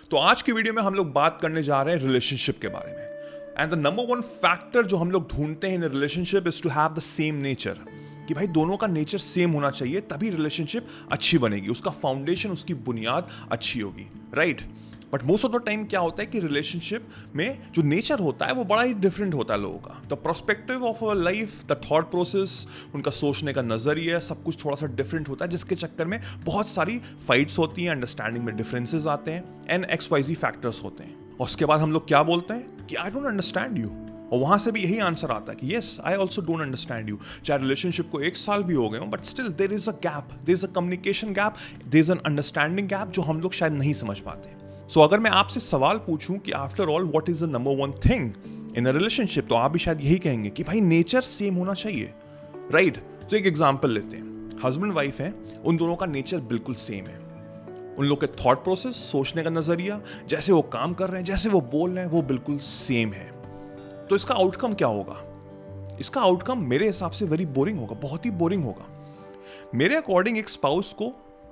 तो आज की वीडियो में हम लोग बात करने जा रहे हैं रिलेशनशिप के बारे में। And the number one factor जो हम लोग ढूंढते हैं in relationship is to have the same nature, कि भाई दोनों का नेचर सेम होना चाहिए, तभी रिलेशनशिप अच्छी बनेगी, उसका फाउंडेशन, उसकी बुनियाद अच्छी होगी, right. But most of the time क्या होता है कि रिलेशनशिप में जो नेचर होता है वो बड़ा ही डिफरेंट होता है लोगों का। The perspective of our life, the thought process, उनका सोचने का नजरिया, सब कुछ थोड़ा सा डिफरेंट होता है, जिसके चक्कर में बहुत सारी फाइट्स होती हैं, अंडरस्टैंडिंग में डिफरेंसेस आते हैं एंड XYZ फैक्टर्स होते हैं। और उसके बाद हम लोग क्या बोलते हैं कि आई डोंट अंडरस्टैंड यू, और वहां से भी यही आंसर आता है कि yes I also don't understand you. चाहे रिलेशनशिप को 1 साल भी हो गए हो, but still there is a gap, there is a communication gap, there is an understanding gap जो हम लोग शायद नहीं समझ पाते। सो अगर मैं आपसे सवाल पूछूं कि after all what is the number one thing in a relationship, तो आप भी शायद यही कहेंगे कि भाई नेचर सेम होना चाहिए, राइट। तो एक एग्जांपल लेते हैं, हस्बैंड वाइफ है, उन दोनों का नेचर बिल्कुल सेम है, उन लोग के थॉट प्रोसेस, सोचने का नजरिया, जैसे वो काम कर रहे हैं, जैसे वो बोल रहे हैं, वो बिल्कुल सेम है। तो इसका आउटकम क्या होगा? इसका आउटकम मेरे हिसाब से वेरी बोरिंग होगा, बहुत ही बोरिंग होगा। मेरे अकॉर्डिंग एक स्पाउस को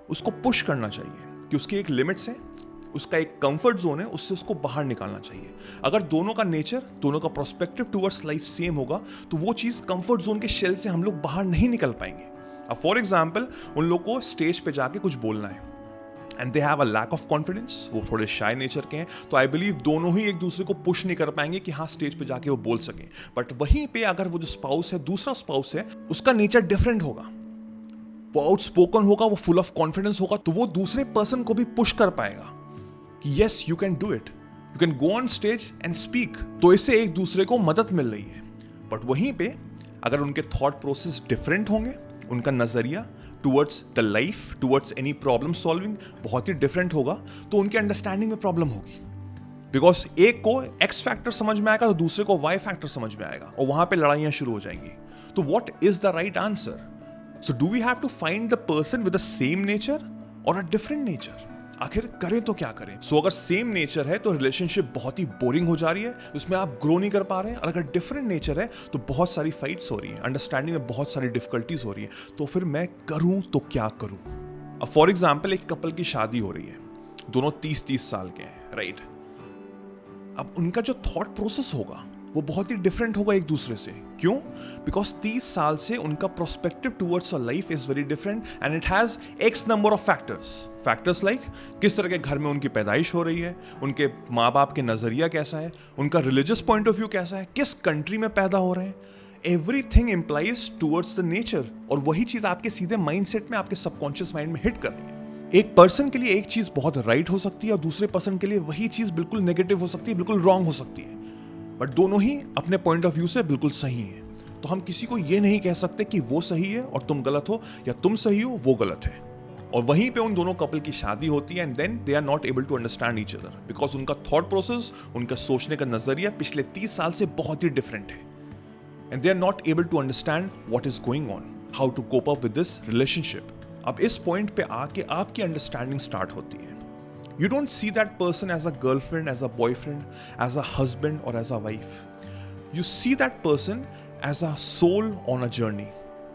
उसको पुश करना चाहिए कि उसकी एक लिमिट्स है, उसका एक कंफर्ट जोन है, उससे उसको बाहर निकालना चाहिए। अगर दोनों का नेचर, दोनों का पर्सपेक्टिव टुवर्ड्स लाइफ सेम होगा तो वो चीज कंफर्ट जोन के शेल से हम लोग बाहर नहीं निकल पाएंगे। अब फॉर एग्जाम्पल उन लोग को स्टेज पे जाके कुछ बोलना है and they have a lack of confidence, वो थोड़े शाय नेचर के हैं, तो आई बिलीव दोनों ही एक दूसरे को पुश नहीं कर पाएंगे कि हाँ स्टेज पे जाके वो बोल सकें। बट वहीं पे अगर वो जो स्पाउस है, दूसरा स्पाउस है, उसका नेचर डिफरेंट होगा, वो आउटस्पोकन होगा, वो फुल ऑफ कॉन्फिडेंस होगा, तो वो दूसरे पर्सन को भी पुश कर पाएगा कि yes you can do it, you can go on stage and speak. तो इससे एक दूसरे को मदद मिल रही है। बट वहीं पे अगर उनके थॉट प्रोसेस डिफरेंट होंगे, उनका नजरिया towards the life, towards any problem solving बहुत ही डिफरेंट होगा, तो उनके अंडरस्टैंडिंग में प्रॉब्लम होगी। बिकॉज एक को X फैक्टर समझ में आएगा तो दूसरे को Y फैक्टर समझ में आएगा, और वहां पे लड़ाइयां शुरू हो जाएंगी। तो what is the right answer? So do we have to find the person with the same nature और अ डिफरेंट नेचर? आखिर करें तो क्या करें? सो अगर सेम नेचर है तो रिलेशनशिप बहुत ही बोरिंग हो जा रही है, उसमें आप ग्रो नहीं कर पा रहे हैं। और अगर डिफरेंट नेचर है तो बहुत सारी फाइट्स हो रही है, अंडरस्टैंडिंग में बहुत सारी डिफिकल्टीज हो रही है। तो फिर मैं करूं तो क्या करूं? अब फॉर एग्जाम्पल एक कपल की शादी हो रही है, दोनों 30-30 साल के हैं, राइट। अब उनका जो थॉट प्रोसेस होगा वो बहुत ही डिफरेंट होगा एक दूसरे से। क्यों? बिकॉज 30 साल से उनका prospective towards a life is very different and it has X number of factors like किस तरह के घर में उनकी पैदाइश हो रही है, उनके माँ बाप के नजरिया कैसा है, उनका रिलीजियस पॉइंट ऑफ व्यू कैसा है, किस कंट्री में पैदा हो रहे हैं। Everything implies towards the nature, और वही चीज आपके सीधे माइंडसेट में, आपके सबकॉन्शियस माइंड में हिट कर रही है। एक पर्सन के लिए एक चीज बहुत राइट हो सकती है और दूसरे पर्सन के लिए वही चीज बिल्कुल नेगेटिव हो सकती है, बिल्कुल रॉन्ग हो सकती है, बट दोनों ही अपने पॉइंट ऑफ व्यू से बिल्कुल सही है। तो हम किसी को ये नहीं कह सकते कि वो सही है और तुम गलत हो, या तुम सही हो वो गलत है। और वहीं पे उन दोनों कपल की शादी होती है and then they are not able to understand each other, because उनका थॉट प्रोसेस, उनका सोचने का नजरिया पिछले 30 साल से बहुत ही डिफरेंट है and they are not able to understand what is going on, how to cope up with this relationship. अब इस पॉइंट पे आके आपकी अंडरस्टैंडिंग स्टार्ट होती है। You don't see that person as a girlfriend, as a boyfriend, as a husband or as a wife. You see that person as a soul on a journey.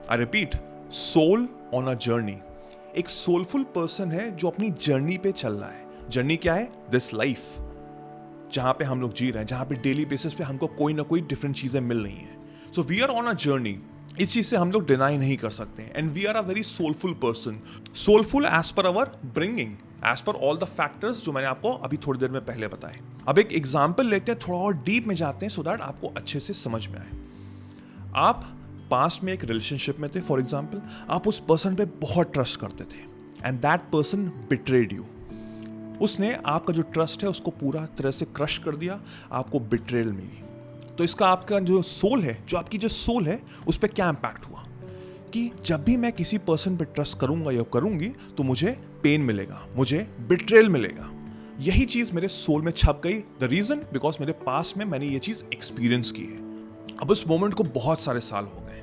I repeat, soul on a journey. एक soulful person है जो अपनी journey पे चल रहा है। Journey क्या है? This life, जहां पे हम लोग जी रहे हैं, जहां पे डेली बेसिस पे हमको कोई ना कोई डिफरेंट चीजें मिल रही हैं। So we are on a journey. इस चीज से हम लोग डिनाई नहीं कर सकते। And we are a very soulful person, soulful as per our bringing, as per all the factors जो मैंने आपको अभी थोड़ी देर में पहले बताए। अब एक एग्जाम्पल लेते हैं, थोड़ा और डीप में जाते हैं सो दैट आपको अच्छे से समझ में आए। आप पास्ट में एक रिलेशनशिप में थे, फॉर एग्जाम्पल आप उस पर्सन पे बहुत ट्रस्ट करते थे and that person betrayed you. उसने आपका जो ट्रस्ट है उसको पूरा तरह से क्रश कर दिया, आपको बिट्रेल मिली। तो इसका आपका जो सोल है, जो आपकी जो सोल है, उस पर क्या इंपैक्ट हुआ कि जब भी मैं किसी पर्सन पे ट्रस्ट करूंगा या करूंगी तो मुझे पेन मिलेगा, मुझे बिट्रेल मिलेगा। यही चीज मेरे सोल में छप गई। द रीजन बिकॉज मेरे पास में मैंने ये चीज एक्सपीरियंस की है। अब इस मोमेंट को बहुत सारे साल हो गए,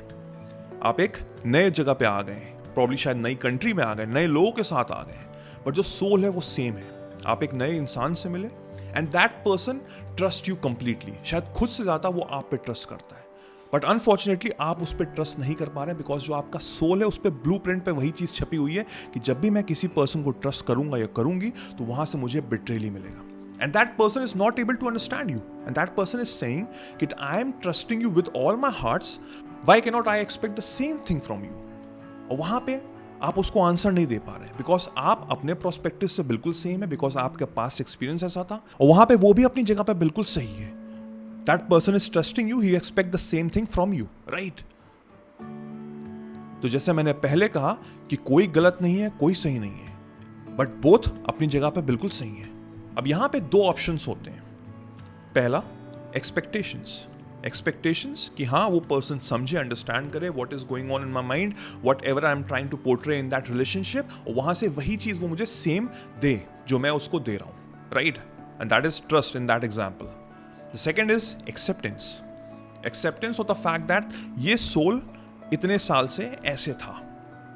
आप एक नए जगह पे आ गए, प्रॉब्ली शायद नई कंट्री में आ गए, नए लोगों के साथ आ गए, बट जो सोल है वो सेम है। आप एक नए इंसान से मिले and that person trust you completely, शायद खुद से ज्यादा वो आप पे ट्रस्ट करता है। बट अनफॉर्चुनेटली आप उस पर ट्रस्ट नहीं कर पा रहे बिकॉज जो आपका सोल है उस पर ब्लूप्रिंट पे वही चीज छपी हुई है कि जब भी मैं किसी पर्सन को ट्रस्ट करूंगा या करूंगी तो वहां से मुझे बिट्रेल ही मिलेगा. And that person is not able to understand you. And that person is saying that I am trusting you with all my hearts. Why cannot I expect the same thing from you? और वहां पे आप उसको answer नहीं दे पा रहे because आप अपने प्रोस्पेक्टिव से बिल्कुल सेम है बिकॉज आपके पास एक्सपीरियंस ऐसा था और वहां पे वो भी अपनी जगह पे बिल्कुल सही है. That person is trusting you, he expect the same thing from you, right? तो जैसे मैंने पहले कहा कि कोई गलत नहीं है, कोई सही नहीं है, बट बोथ अपनी जगह पे बिल्कुल सही है. अब यहां पे दो ऑप्शंस होते हैं. पहला, एक्सपेक्टेशंस कि हाँ वो पर्सन समझे, अंडरस्टैंड करे what is going on in my mind, whatever I am trying to portray in that relationship, और वहां से वही चीज वो मुझे सेम दे जो मैं उसको दे रहा हूं, right? And that is trust in that example. The second is acceptance of the fact that ये सोल इतने साल से ऐसे था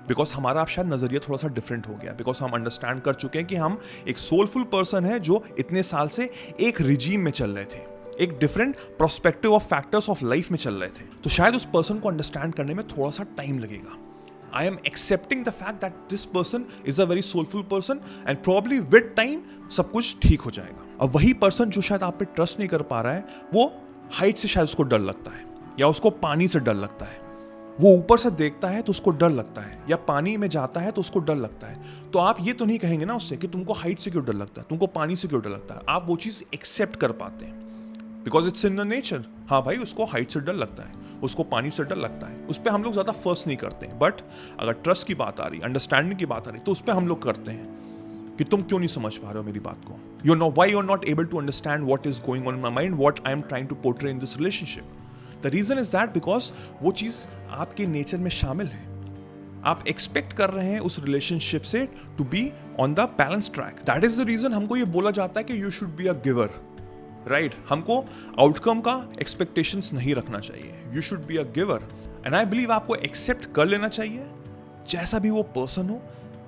बिकॉज हमारा अब शायद नजरिया थोड़ा सा डिफरेंट हो गया बिकॉज हम अंडरस्टैंड कर चुके हैं कि हम एक सोलफुल पर्सन है जो इतने साल से एक रिजीम में चल रहे थे, एक different prospective of factors of life में चल रहे थे. तो शायद उस पर्सन को अंडरस्टैंड करने में थोड़ा सा टाइम लगेगा. I am accepting the fact that this person is a very soulful person and probably with time सब कुछ ठीक हो जाएगा. अब वही पर्सन जो शायद आप पे ट्रस्ट नहीं कर पा रहा है, वो हाइट से शायद उसको डर लगता है या उसको पानी से डर लगता है, वो ऊपर से देखता है तो उसको डर लगता है, या पानी में जाता है तो उसको डर लगता है. तो आप ये तो नहीं कहेंगे ना उससे कि तुमको हाइट से क्यों डर लगता है, तुमको पानी से क्यों डर लगता है. आप वो चीज एक्सेप्ट कर पाते हैं because it's in the nature. हाँ भाई, उसको हाइट से डर लगता है, उसको पानी से डर लगता है, उस पर हम लोग ज्यादा फर्स्ट नहीं करते हैं. बट अगर ट्रस्ट की बात आ रही, अंडरस्टैंडिंग की बात आ रही, तो उस पर हम लोग करते हैं कि तुम क्यों नहीं समझ पा रहे हो मेरी बात को. You know why you are not able to understand what is going on in my mind, what I am trying to portray in this relationship. The reason is that because वो चीज आपके नेचर में शामिल है. आप expect कर रहे हैं उस रिलेशनशिप से to be on the balance track. That is the reason हमको ये बोला जाता है कि you should be a giver, right? हमको आउटकम का एक्सपेक्टेशंस नहीं रखना चाहिए. You should be a giver. And I believe आपको एक्सेप्ट कर लेना चाहिए जैसा भी वो पर्सन हो.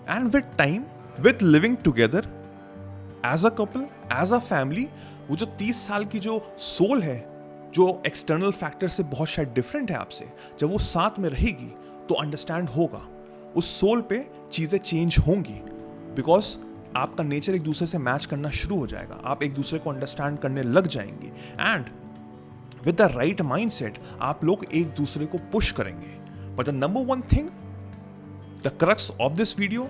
And with time, with living together as a couple, as a family, वो जो 30 साल की जो सोल है, जो एक्सटर्नल फैक्टर से बहुत शायद डिफरेंट है आपसे, जब वो साथ में रहेगी तो अंडरस्टैंड होगा. उस सोल पे चीजें चेंज होंगी बिकॉज आपका नेचर एक दूसरे से मैच करना शुरू हो जाएगा. आप एक दूसरे को अंडरस्टैंड करने लग जाएंगे and with the right mindset आप लोग एक दूसरे को पुश करेंगे. But the number one thing, the crux of this video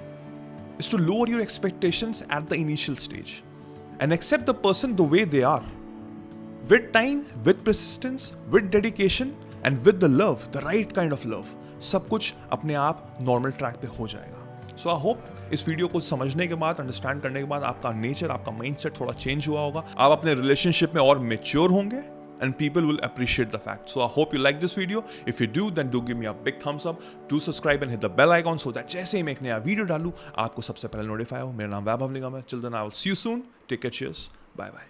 is to lower your expectations at the initial stage and accept the person the way they are. With time, with persistence, with dedication and with the love, the right kind of love, सब कुछ अपने आप normal track पे हो जाएगा. सो I hope इस video को समझने के बाद, अंडरस्टैंड करने के बाद आपका नेचर, आपका माइंडसेट थोड़ा चेंज हुआ होगा. आप अपने रिलेशनशिप में और मेच्योर होंगे and people will appreciate the fact. So I hope you like this video. If you do, then do give me a big thumbs up. Do subscribe and hit the bell icon so that जैसे ही मैं एक नया video डालूं आपको सबसे पहले notify हो. मेरा नाम वैभव निगम है. Till then I will see you soon. Take care. Cheers. Bye bye.